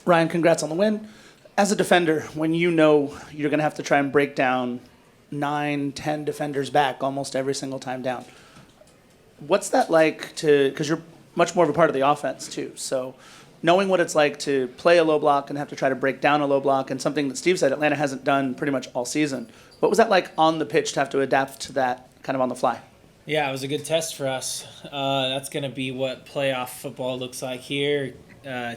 Ryan, congrats on the win. As a defender, when you know you're going to have to try and break down 9, 10 defenders back almost every single time down, what's that like to, because you're much more of a part of the offense too, so knowing what it's like to play a low block and have to try to break down a low block, and something that Steve said Atlanta hasn't done pretty much all season, what was that like on the pitch to have to adapt to that kind of on the fly? Yeah, it was a good test for us. That's going to be what playoff football looks like here.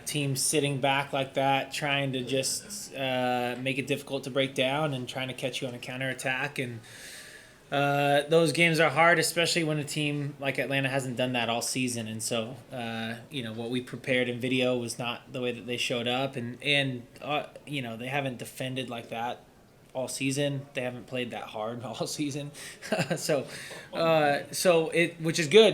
Teams sitting back like that, trying to just make it difficult to break down and trying to catch you on a counterattack. And those games are hard, especially when a team like Atlanta hasn't done that all season. And so, what we prepared in video was not the way that they showed up. And they haven't defended like that all season. They haven't played that hard all season. Which is good,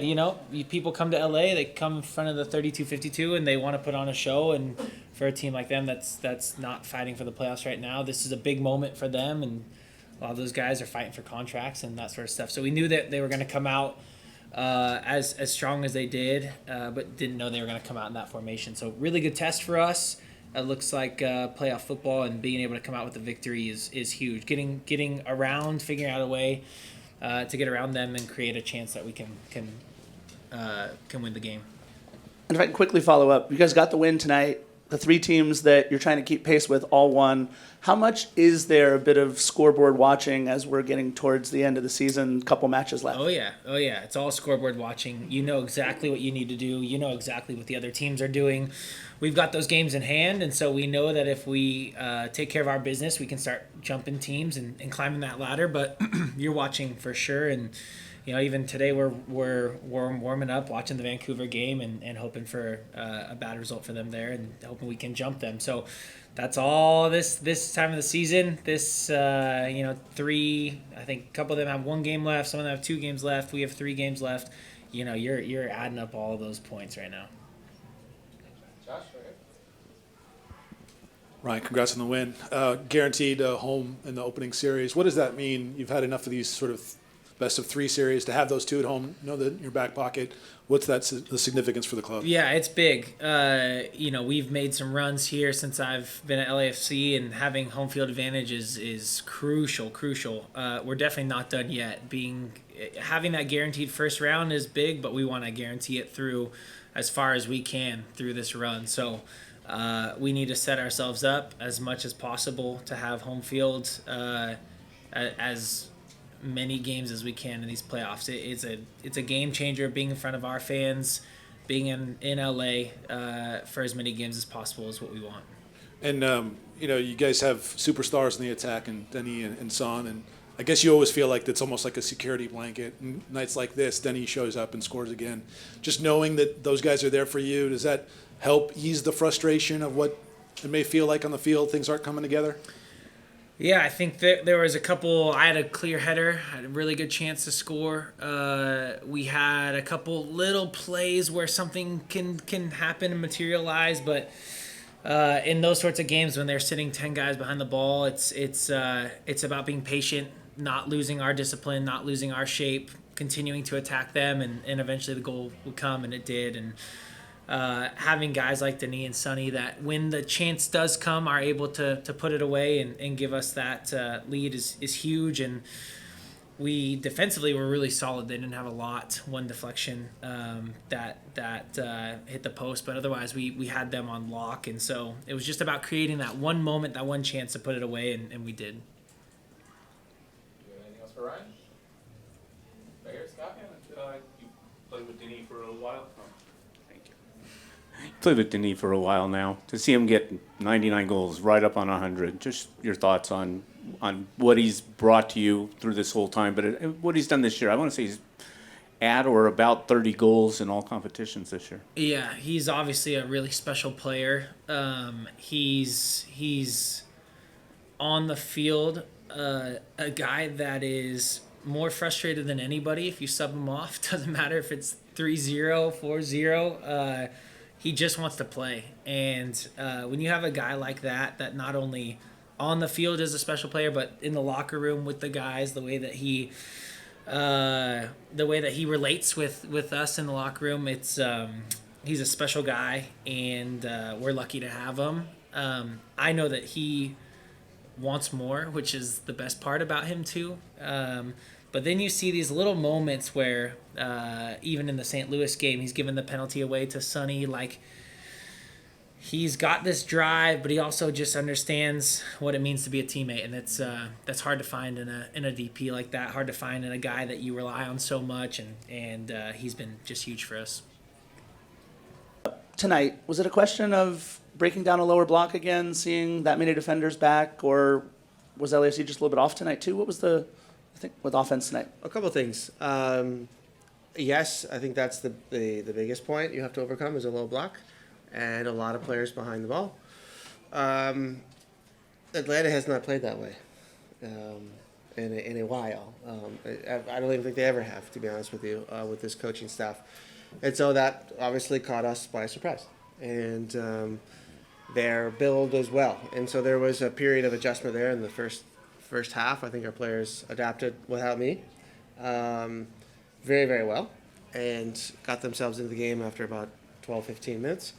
people come to LA, they come in front of the 32-52 and they want to put on a show, and for a team like them that's not fighting for the playoffs right now, this is a big moment for them, and a lot of those guys are fighting for contracts and that sort of stuff. So we knew that they were going to come out as strong as they did, but didn't know they were going to come out in that formation. So really good test for us. It looks like playoff football, and being able to come out with a victory is huge. Getting around, figuring out a way to get around them and create a chance that we can win the game. And if I can quickly follow up, you guys got the win tonight. The 3 teams that you're trying to keep pace with all won. How much is there a bit of scoreboard watching as we're getting towards the end of the season, couple matches left? Oh yeah. It's all scoreboard watching. You know exactly what you need to do. You know exactly what the other teams are doing. We've got those games in hand, and so we know that if we take care of our business, we can start jumping teams and climbing that ladder. But you're watching for sure, and even today we're warming up, watching the Vancouver game, and hoping for a bad result for them there, and hoping we can jump them. So that's all this time of the season. This 3, I think a couple of them have 1 game left. Some of them have 2 games left. We have 3 games left. You're adding up all those points right now. Josh, right? Ryan, congrats on the win. Guaranteed home in the opening series. What does that mean? You've had enough of these sort of best of 3 series to have those 2 at home, know that in your back pocket. What's the significance for the club? Yeah, it's big. We've made some runs here since I've been at LAFC, and having home field advantage is crucial. We're definitely not done yet. Having that guaranteed first round is big, but we want to guarantee it through as far as we can through this run. So we need to set ourselves up as much as possible to have home field as many games as we can in these playoffs. It's a game changer being in front of our fans, being in LA for as many games as possible is what we want. And you guys have superstars in the attack, and Denny and Son, and I guess you always feel like it's almost like a security blanket. And nights like this, Denny shows up and scores again. Just knowing that those guys are there for you, does that help ease the frustration of what it may feel like on the field, things aren't coming together? Yeah, I think there was a couple. I had a clear header, had a really good chance to score. We had a couple little plays where something can happen and materialize, but in those sorts of games when they're sitting 10 guys behind the ball, it's about being patient, not losing our discipline, not losing our shape, continuing to attack them, and eventually the goal would come, and it did. And having guys like Denis and Sonny that when the chance does come are able to put it away and give us that lead is huge. And we defensively were really solid. They didn't have a lot, 1 deflection that hit the post, but otherwise we had them on lock. And so it was just about creating that one moment, that one chance to put it away, and we did. Do you have anything else for Ryan? Right here, Scott? You played with Denis for a little while. Played with Denis for a while now. To see him get 99 goals, right up on 100, just your thoughts on what he's brought to you through this whole time, but what he's done this year. I want to say he's at or about 30 goals in all competitions this year. Yeah, he's obviously a really special player. He's on the field, a guy that is more frustrated than anybody if you sub him off. Doesn't matter if it's 3-0, 4-0. He just wants to play. And when you have a guy like that not only on the field is a special player, but in the locker room with the guys, the way that he relates with us in the locker room, it's he's a special guy, and we're lucky to have him. I know that he wants more, which is the best part about him too. But then you see these little moments where, even in the St. Louis game, he's given the penalty away to Sonny. Like, he's got this drive, but he also just understands what it means to be a teammate, and that's hard to find in a DP like that. Hard to find in a guy that you rely on so much, and he's been just huge for us. Tonight, was it a question of breaking down a lower block again, seeing that many defenders back, or was LAFC just a little bit off tonight too? What was I think, with offense tonight? A couple of things. Yes, I think that's the biggest point you have to overcome is a low block and a lot of players behind the ball. Atlanta has not played that way in a while. I don't even think they ever have, to be honest with you, with this coaching staff. And so that obviously caught us by surprise. And their build as well. And so there was a period of adjustment there in the first half. I think our players adapted without me very, very well and got themselves into the game after about 12, 15 minutes.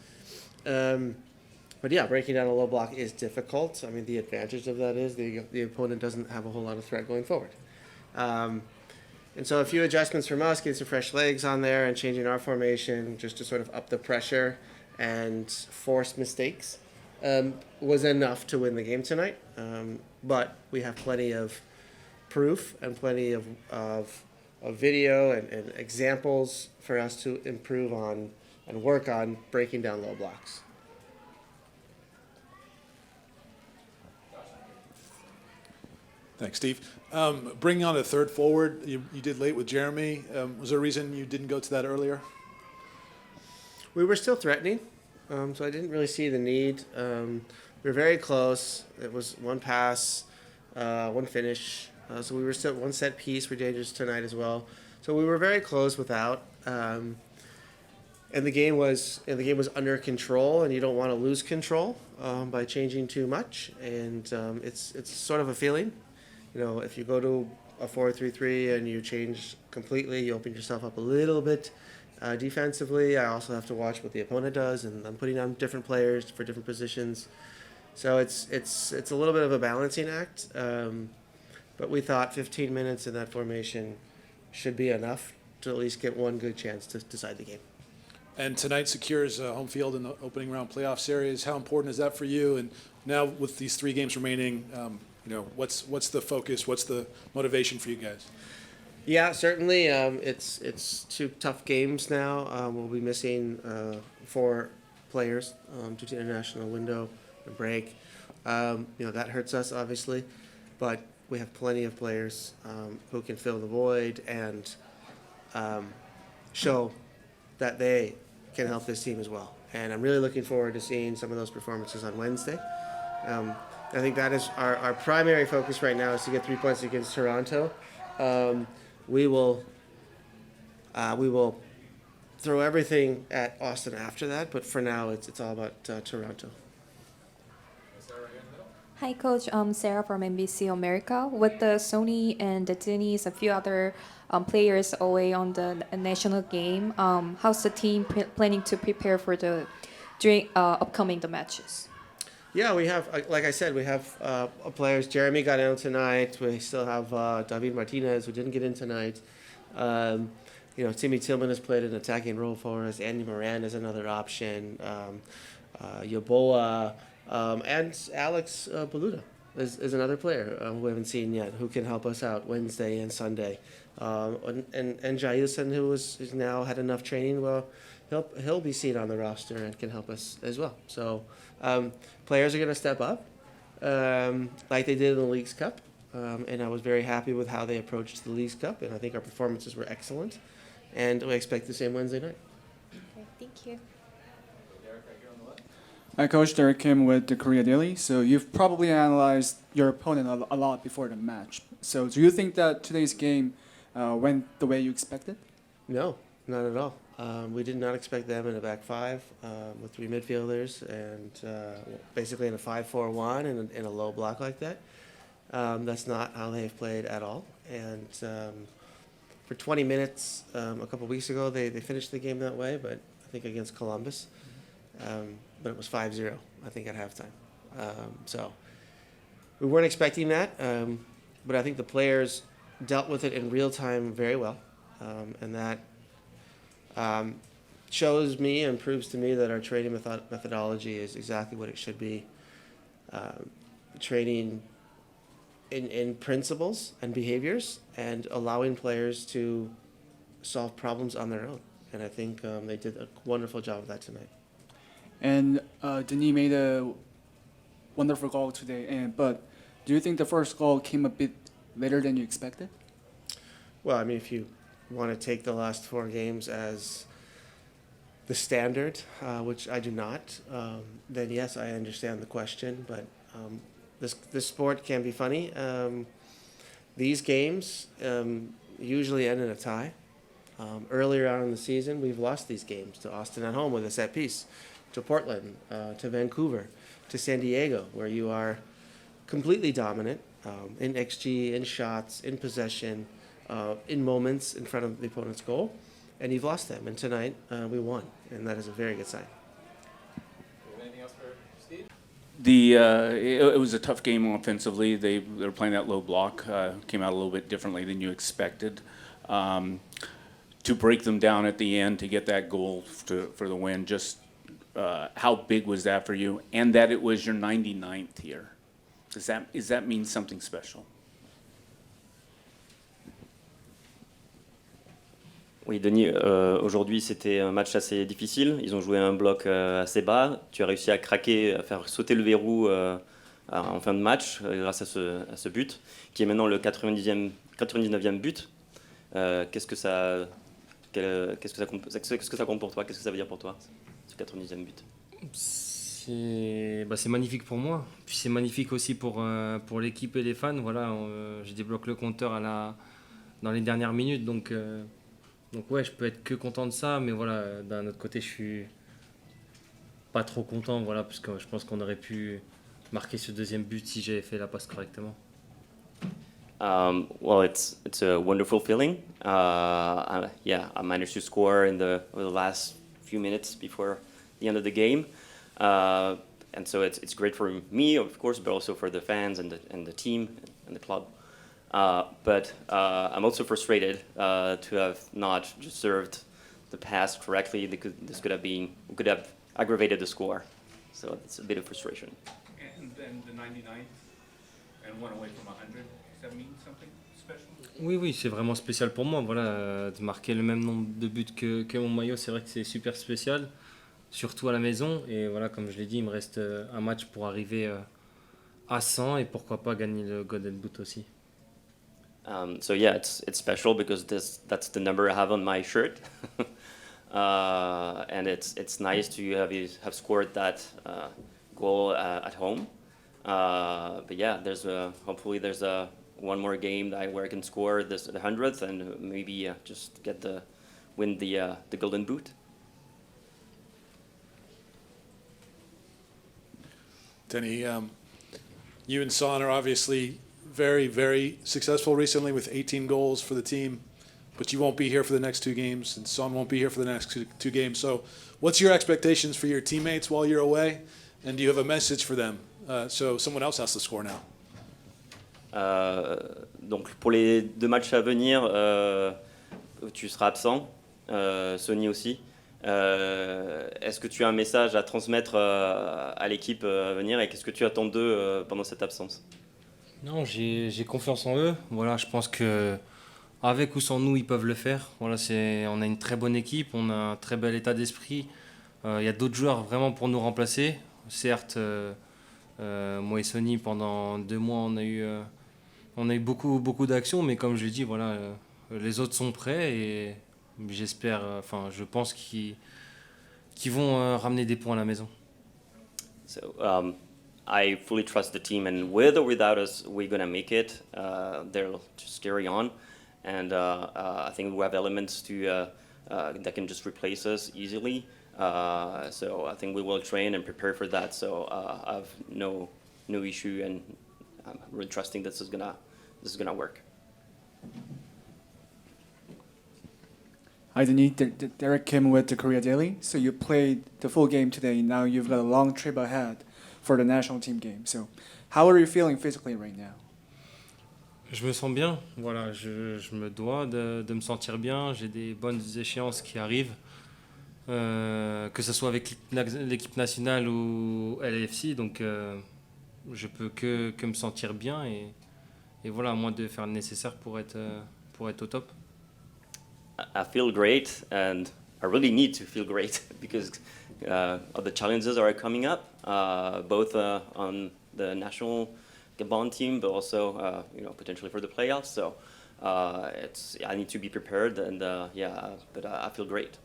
But yeah, breaking down a low block is difficult. I mean, the advantage of that is the opponent doesn't have a whole lot of threat going forward. And so a few adjustments from us, getting some fresh legs on there and changing our formation just to sort of up the pressure and force mistakes was enough to win the game tonight. But we have plenty of proof and plenty of video and examples for us to improve on and work on breaking down low blocks. Thanks, Steve. Bringing on a third forward, you did late with Jeremy. Was there a reason you didn't go to that earlier? We were still threatening, so I didn't really see the need. We were very close. It was one pass, one finish. So we were still one set piece. We're dangerous tonight as well. So we were very close without. And the game was under control, and you don't want to lose control by changing too much. And it's sort of a feeling. You know, if you go to a 4-3-3 and you change completely, you open yourself up a little bit defensively. I also have to watch what the opponent does, and I'm putting on different players for different positions. So it's a little bit of a balancing act. But we thought 15 minutes in that formation should be enough to at least get one good chance to decide the game. And tonight secures home field in the opening round playoff series. How important is that for you? And now with these 3 games remaining, what's the focus? What's the motivation for you guys? Yeah, certainly. It's 2 tough games now. We'll be missing 4 players due to international window and break. That hurts us obviously, but we have plenty of players who can fill the void and show that they can help this team as well. And I'm really looking forward to seeing some of those performances on Wednesday. I think that is our primary focus right now is to get 3 points against Toronto. We will throw everything at Austin after that, but for now it's all about Toronto. Hi, Coach. Sarah from NBC America. With the Sony and the Denis, a few other players away on the national game, how's the team planning to prepare for during upcoming the matches? Yeah, we have, like I said, we have players. Jeremy got in tonight. We still have David Martinez, who didn't get in tonight. Timmy Tillman has played an attacking role for us. Andy Moran is another option. Yaboa. And Alex Baluda is another player we haven't seen yet who can help us out Wednesday and Sunday. And Jailson, who has now had enough training, well, he'll be seen on the roster and can help us as well. So players are going to step up like they did in the Leagues Cup. And I was very happy with how they approached the Leagues Cup, and I think our performances were excellent. And we expect the same Wednesday night. Okay, thank you. Hi, Coach. Derek Kim with the Korea Daily. So you've probably analyzed your opponent a lot before the match. So do you think that today's game went the way you expected? No, not at all. We did not expect them in a back 5 with 3 midfielders and basically in a 5-4-1 and in a low block like that. That's not how they've played at all. And for 20 minutes a couple weeks ago, they finished the game that way, but I think against Columbus. But it was 5-0, I think, at halftime. So we weren't expecting that, but I think the players dealt with it in real time very well, and that shows me and proves to me that our training methodology is exactly what it should be. Training in principles and behaviors and allowing players to solve problems on their own. And I think they did a wonderful job of that tonight. And Denis made a wonderful goal today. But do you think the first goal came a bit later than you expected? Well, I mean, if you want to take the last 4 games as the standard, which I do not, then yes, I understand the question. But this sport can be funny. These games usually end in a tie. Earlier on in the season, we've lost these games to Austin at home with a set piece, to Portland, to Vancouver, to San Diego, where you are completely dominant in XG, in shots, in possession, in moments in front of the opponent's goal, and you've lost them. And tonight, we won, and that is a very good sign. Anything else for Steve? It was a tough game offensively. They were playing that low block, came out a little bit differently than you expected. To break them down at the end to get that goal for the win, just how big was that for you? And that it was your 99th here. Does that mean something special? Oui, Denis, aujourd'hui c'était un match assez difficile. Ils ont joué un bloc assez bas. Tu as réussi à craquer, à faire sauter le verrou en fin de match grâce à ce but, qui est maintenant le 99e but. Qu'est-ce que ça compte pour toi? Qu'est-ce que ça veut dire pour toi, ce 99e but? C'est magnifique pour moi. Puis c'est magnifique aussi pour l'équipe et les fans. Voilà, je débloque le compteur dans les dernières minutes. Donc ouais, je peux être que content de ça. Mais voilà, d'un autre côté, je suis pas trop content. Voilà, parce que je pense qu'on aurait pu marquer ce deuxième but si j'avais fait la passe correctement. Well, it's a wonderful feeling. I managed to score in the last few minutes before the end of the game, and so it's great for me, of course, but also for the fans and the team and the club. But I'm also frustrated to have not just served the pass correctly. We could have aggravated the score, so it's a bit of frustration. And then the 99th and one away from 100. Does that mean something special? Oui, c'est vraiment spécial pour moi. Voilà, de marquer le même nombre de buts que mon maillot, c'est vrai que c'est super spécial, surtout à la maison. Et voilà, comme je l'ai dit, il me reste un match pour arriver à 100 et pourquoi pas gagner le Golden Boot aussi. So yeah, it's special because that's the number I have on my shirt, and it's nice to have scored that goal at home. But yeah, hopefully there's one more game where I can score the 100th and maybe just win the Golden Boot. Denny, you and Son are obviously very, very successful recently with 18 goals for the team, but you won't be here for the next 2 games, and Son won't be here for the next two games. So what's your expectations for your teammates while you're away, and do you have a message for them? So someone else has to score now. Donc pour les 2 matchs à venir, tu seras absent, Sony aussi. Est-ce que tu as un message à transmettre à l'équipe à venir et qu'est-ce que tu attends d'eux pendant cette absence? Non, j'ai confiance en eux. Voilà, je pense que avec ou sans nous, ils peuvent le faire. Voilà, on a une très bonne équipe, on a un très bel état d'esprit. Il y a d'autres joueurs vraiment pour nous remplacer. Certes, moi et Sony, pendant 2 mois, on a eu beaucoup d'actions, mais comme je l'ai dit, voilà, les autres sont prêts et j'espère, je pense qu'ils vont ramener des points à la maison. So, I fully trust the team, and with or without us, we're gonna make it. They'll just carry on, and I think we have elements that can just replace us easily. So I think we will train and prepare for that. So I have no issue, and I'm really trusting this is gonna work. Hi, Denis. Derek came with the Korea Daily. So you played the full game today. Now you've got a long trip ahead for the national team game. So, how are you feeling physically right now? Je me sens bien, voilà, je me dois de me sentir bien. J'ai des bonnes échéances qui arrivent, que ce soit avec l'équipe nationale ou LAFC. Donc, je peux que me sentir bien et voilà, à moi de faire le nécessaire pour être au top. I feel great, and I really need to feel great because of the challenges that are coming up, both on the national Gabon team, but also potentially for the playoffs. So I need to be prepared, and but I feel great.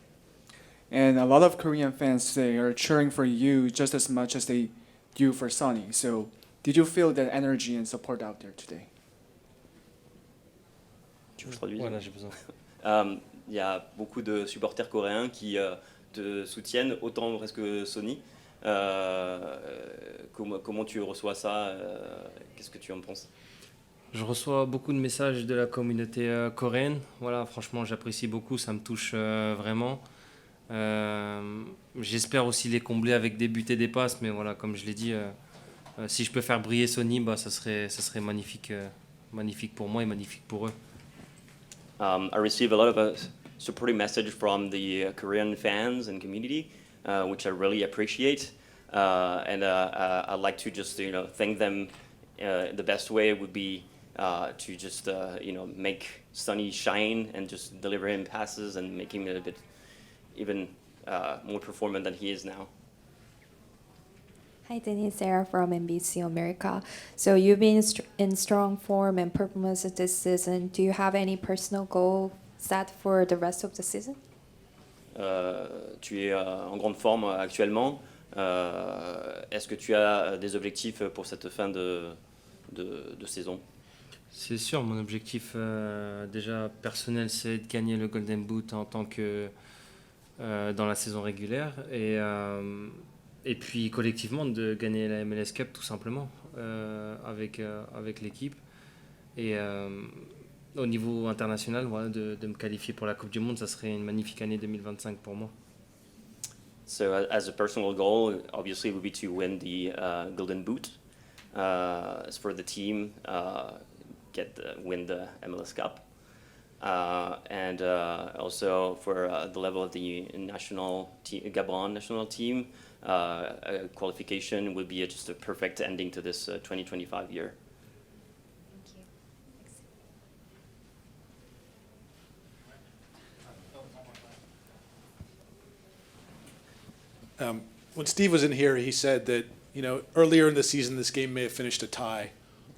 And a lot of Korean fans today are cheering for you just as much as they do for Sonny. So, did you feel that energy and support out there today? Tu veux que je traduise? Voilà, j'ai besoin. Il y a beaucoup de supporters coréens qui te soutiennent, autant presque que Sony. Comment tu reçois ça? Qu'est-ce que tu en penses? Je reçois beaucoup de messages de la communauté coréenne. Voilà, franchement, j'apprécie beaucoup, ça me touche vraiment. J'espère aussi les combler avec des buts et des passes, mais voilà, comme je l'ai dit, si je peux faire briller Sony, ça serait magnifique, magnifique pour moi et magnifique pour eux. I receive a lot of supporting message from the Korean fans and community, which I really appreciate. And I'd like to just thank them. The best way would be to just make Sonny shine and just deliver him passes and make him a bit even more performant than he is now. Hi, Denis, Sarah from NBC America. So you've been in strong form and performance this season. Do you have any personal goal set for the rest of the season? Tu es en grande forme actuellement. Est-ce que tu as des objectifs pour cette fin de saison? C'est sûr, mon objectif déjà personnel, c'est de gagner le Golden Boot en tant que dans la saison régulière et puis collectivement de gagner la MLS Cup tout simplement avec l'équipe et au niveau international, voilà, de me qualifier pour la Coupe du Monde, ça serait une magnifique année 2025 pour moi. So as a personal goal, obviously it would be to win the Golden Boot. As for the team, win the MLS Cup. And also for the level of the Gabon national team, a qualification would be just a perfect ending to this 2025 year. Thank you. When Steve was in here, he said that earlier in the season this game may have finished a tie,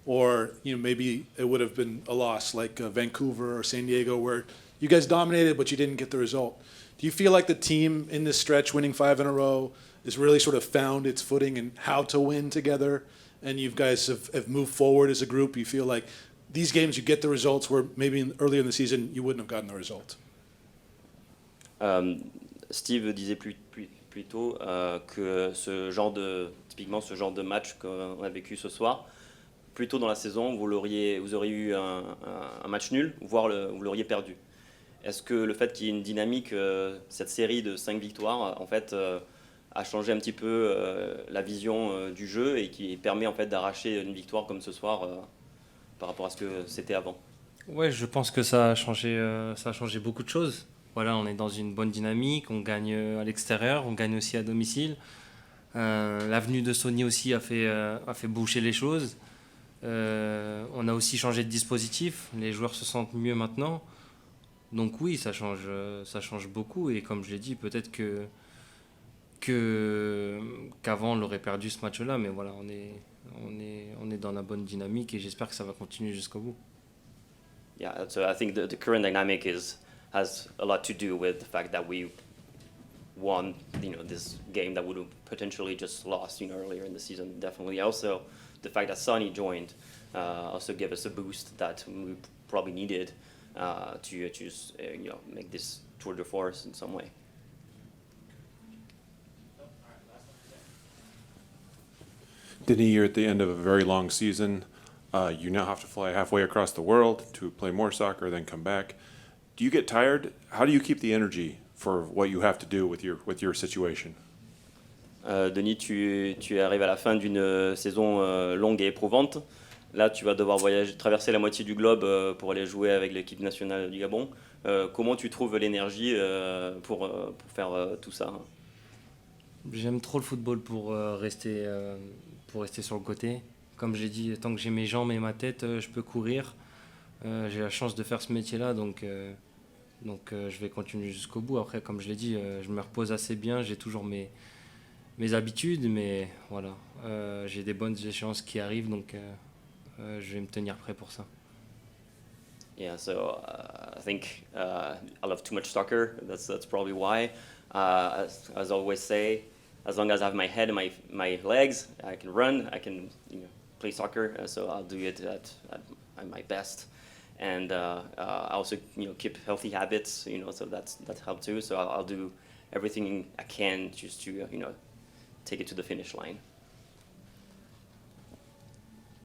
or maybe it would have been a loss like Vancouver or San Diego, where you guys dominated but you didn't get the result. Do you feel like the team in this stretch, winning 5 in a row, has really sort of found its footing and how to win together, and you guys have moved forward as a group? You feel like these games you get the results where maybe earlier in the season you wouldn't have gotten the result? Steve disait plus tôt que typiquement ce genre de match qu'on a vécu ce soir, plus tôt dans la saison, vous auriez eu un match nul, voire vous l'auriez perdu. Est-ce que le fait qu'il y ait une dynamique, cette série de 5 victoires, en fait, a changé un petit peu la vision du jeu et qui permet en fait d'arracher une victoire comme ce soir par rapport à ce que c'était avant? Ouais, je pense que ça a changé beaucoup de choses. Voilà, on est dans une bonne dynamique, on gagne à l'extérieur, on gagne aussi à domicile. L'avenue de Sony aussi a fait boucher les choses. On a aussi changé de dispositif, les joueurs se sentent mieux maintenant. Donc oui, ça change beaucoup et comme je l'ai dit, peut-être qu'avant on aurait perdu ce match-là, mais voilà, on est dans la bonne dynamique et j'espère que ça va continuer jusqu'au bout. Yeah, so I think the current dynamic has a lot to do with the fact that we won, this game that would have potentially just lost, earlier in the season. Definitely. Also, the fact that Sonny joined also gave us a boost that we probably needed to just, make this tour de force in some way. Denis, you're at the end of a very long season. You now have to fly halfway across the world to play more soccer, then come back. Do you get tired? How do you keep the energy for what you have to do with your situation? Denis, tu arrives à la fin d'une saison longue et éprouvante. Là, tu vas devoir traverser la moitié du globe pour aller jouer avec l'équipe nationale du Gabon. Comment tu trouves l'énergie pour faire tout ça? J'aime trop le football pour rester sur le côté. Comme j'ai dit, tant que j'ai mes jambes et ma tête, je peux courir. J'ai la chance de faire ce métier-là, donc je vais continuer jusqu'au bout. Après, comme je l'ai dit, je me repose assez bien, j'ai toujours mes habitudes, mais voilà, j'ai des bonnes échéances qui arrivent, donc je vais me tenir prêt pour ça. Yeah, so I think I love too much soccer. That's probably why. As I always say, as long as I have my head and my legs, I can run. I can play soccer. So I'll do it at my best. And I also keep healthy habits. So that helps too. So I'll do everything I can just to take it to the finish line.